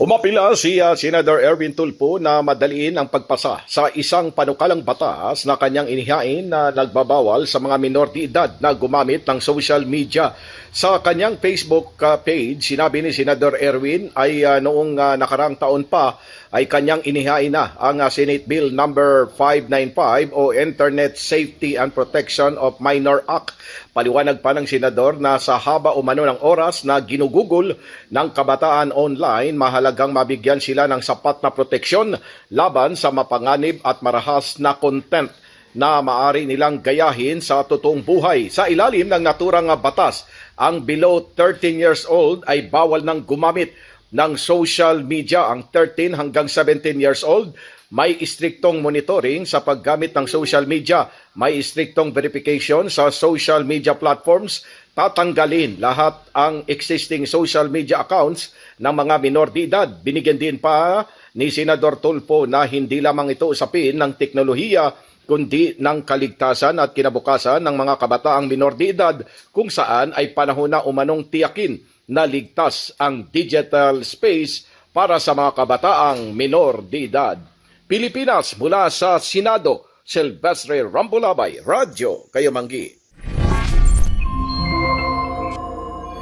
Umapila si Senador Erwin Tulfo na madaliin ang pagpasa sa isang panukalang batas na kanyang inihain na nagbabawal sa mga minor de edad na gumamit ng social media. Sa kanyang Facebook page, sinabi ni Senador Erwin ay noong nakarang taon pa ay kanyang inihain na ang Senate Bill number 595 o Internet Safety and Protection of Minor Act. Paliwanag pa ng senador na sa haba umano ng oras na ginugugol ng kabataan online, mahalagang mabigyan sila ng sapat na proteksyon laban sa mapanganib at marahas na content na maaari nilang gayahin sa totoong buhay. Sa ilalim ng naturang batas, ang below 13 years old ay bawal nang gumamit ng social media. Ang 13 hanggang 17 years old, may istriktong monitoring sa paggamit ng social media, may istriktong verification sa social media platforms, tatanggalin lahat ang existing social media accounts ng mga minor de edad. Binigyan din pa ni Senador Tulfo na hindi lamang ito usapin ng teknolohiya, kundi ng kaligtasan at kinabukasan ng mga kabataang minor de edad, kung saan ay panahon na umanong tiyakin na ligtas ang digital space para sa mga kabataang minor de edad. Pilipinas, mula sa Senado, Silvestre Rambulabay, Radyo Kayamanggi.